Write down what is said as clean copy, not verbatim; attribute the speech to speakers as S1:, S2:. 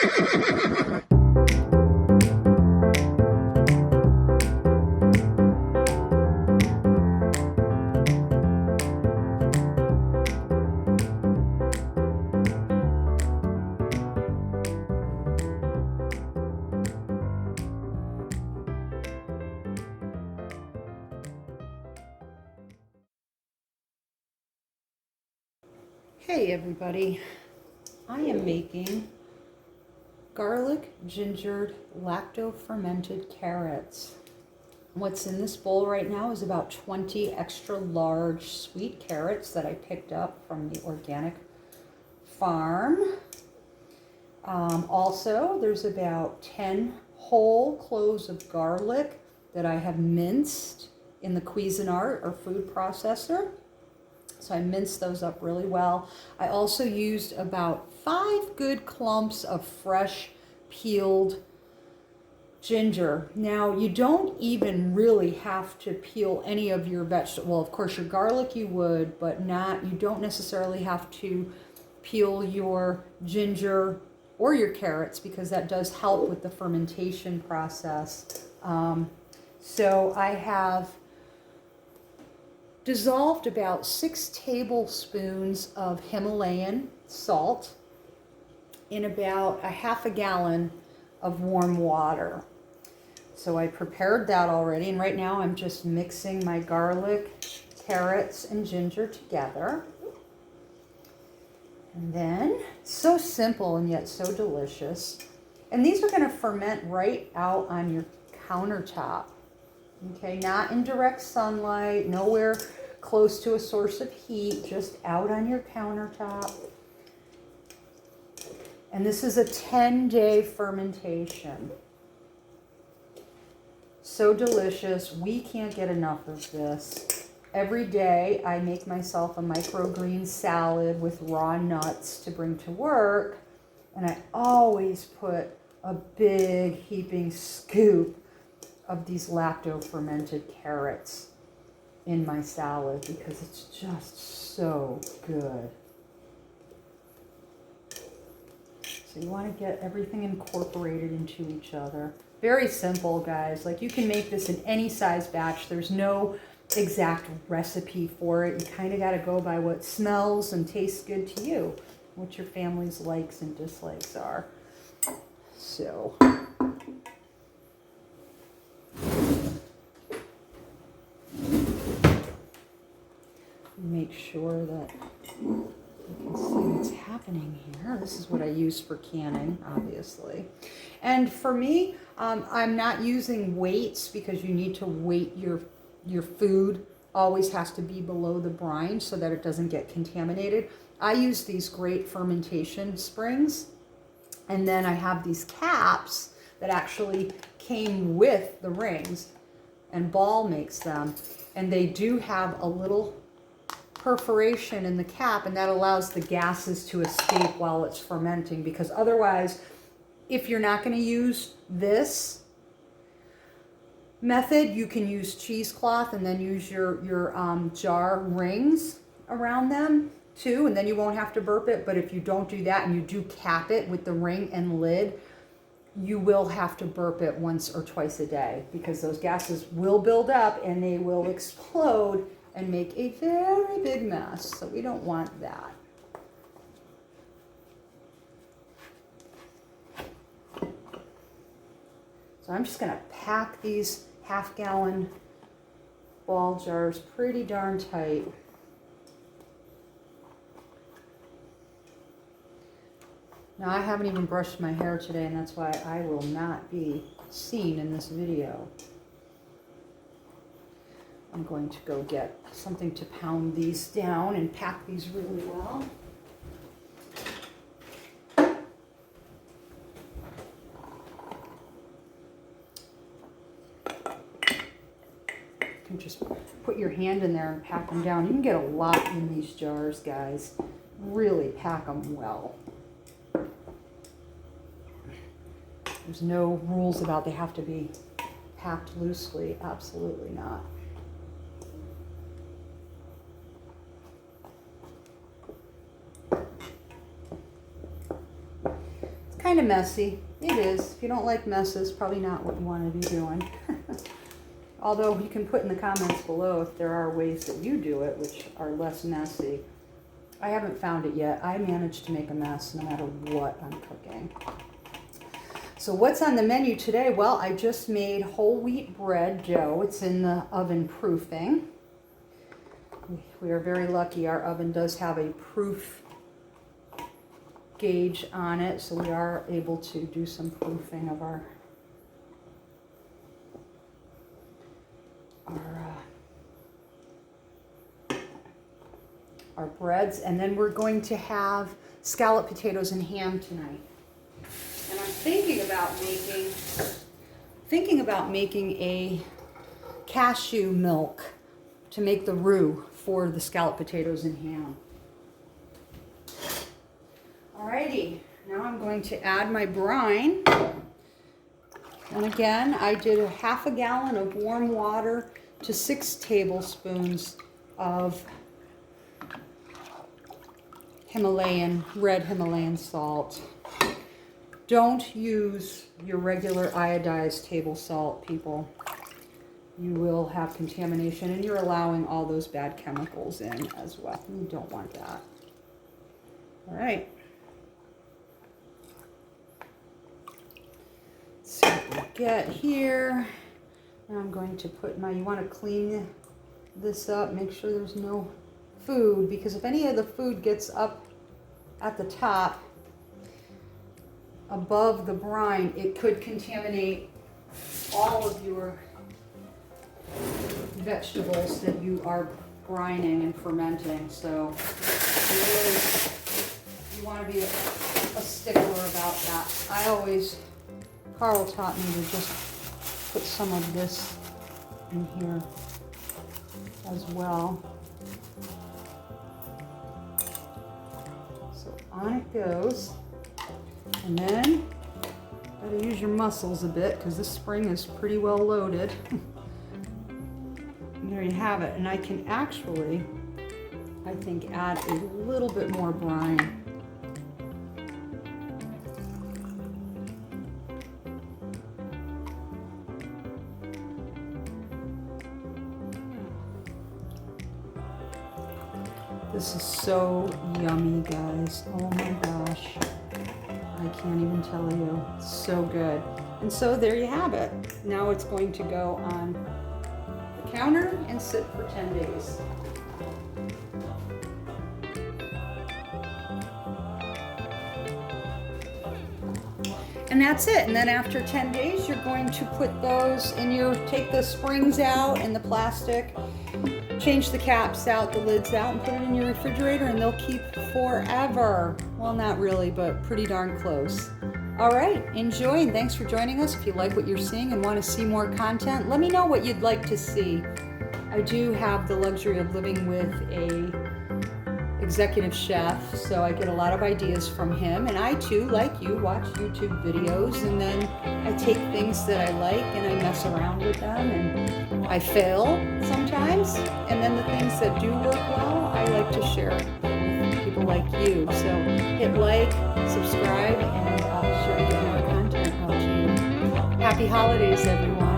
S1: Hey everybody, I am making garlic gingered lacto-fermented carrots. What's in this bowl right now is about 20 extra large sweet carrots that I picked up from the organic farm. Also, there's about 10 whole cloves of garlic that I have minced in the Cuisinart or food processor. So I minced those up really well. I also used about 5 good clumps of fresh peeled ginger. Now, you don't even really have to peel any of your vegetables. Well, of course, your garlic you would, but you don't necessarily have to peel your ginger or your carrots because that does help with the fermentation process. So I have dissolved about 6 tablespoons of Himalayan salt in about a half a gallon of warm water. So I prepared that already, and right now I'm just mixing my garlic, carrots, and ginger together. And then, so simple and yet so delicious. And these are going to ferment right out on your countertop. Okay, not in direct sunlight, nowhere close to a source of heat, just out on your countertop. And this is a 10-day fermentation. So delicious. We can't get enough of this. Every day I make myself a microgreen salad with raw nuts to bring to work. And I always put a big heaping scoop of these lacto-fermented carrots in my salad because it's just so good. So you want to get everything incorporated into each other. Very simple, guys. Like, you can make this in any size batch. There's no exact recipe for it. You kind of got to go by what smells and tastes good to you, what your family's likes and dislikes are. So make sure that you can see what's happening here. This is what I use for canning, obviously. And for me, I'm not using weights because you need to weight your food. Always has to be below the brine so that it doesn't get contaminated. I use these great fermentation springs, and then I have these caps that actually came with the rings, and Ball makes them, and they do have a little perforation in the cap, and that allows the gases to escape while it's fermenting, because otherwise, if you're not going to use this method, you can use cheesecloth and then use your jar rings around them too, and then you won't have to burp it. But if you don't do that and you do cap it with the ring and lid, you will have to burp it once or twice a day because those gases will build up and they will explode and make a very big mess. So we don't want that. So I'm just going to pack these half-gallon Ball jars pretty darn tight. Now, I haven't even brushed my hair today, and that's why I will not be seen in this video. I'm going to go get something to pound these down and pack these really well. You can just put your hand in there and pack them down. You can get a lot in these jars, guys. Really pack them well. There's no rules about they have to be packed loosely. Absolutely not. kind of messy. It is. If you don't like messes, probably not what you want to be doing. Although you can put in the comments below if there are ways that you do it, which are less messy. I haven't found it yet. I manage to make a mess no matter what I'm cooking. So what's on the menu today? Well, I just made whole wheat bread dough. It's in the oven proofing. We are very lucky. Our oven does have a proof gauge on it, so we are able to do some proofing of our breads. And then we're going to have scalloped potatoes and ham tonight. And I'm thinking about making a cashew milk to make the roux for the scalloped potatoes and ham. Alrighty, now I'm going to add my brine. And again, I did a half a gallon of warm water to 6 tablespoons of red Himalayan salt. Don't use your regular iodized table salt, people. You will have contamination, and you're allowing all those bad chemicals in as well. You don't want that. All right. Let's see what we get here. Now I'm going to put you want to clean this up, make sure there's no food, because if any of the food gets up at the top above the brine, it could contaminate all of your vegetables that you are brining and fermenting. So you want to be a stickler about that. Carl taught me to just put some of this in here as well. So on it goes. And then, gotta use your muscles a bit because this spring is pretty well loaded. And there you have it. And I can actually, I think, add a little bit more brine. This is so yummy, guys. Oh my gosh. I can't even tell you. It's so good. And so there you have it. Now it's going to go on the counter and sit for 10 days. And that's it. And then after 10 days, you're going to put those in take the springs out and the plastic, change the caps out, the lids out, and put it in your refrigerator, and they'll keep forever. Well, not really, but pretty darn close. All right, enjoy, and thanks for joining us. If you like what you're seeing and want to see more content, let me know what you'd like to see. I do have the luxury of living with a executive chef, so I get a lot of ideas from him, and I too, like you, watch YouTube videos, and then I take things that I like and I mess around with them, and I fail sometimes, and then the things that do work well, I like to share with people like you. So hit like, subscribe, and I'll be sure to get more content out to you. Happy holidays, everyone.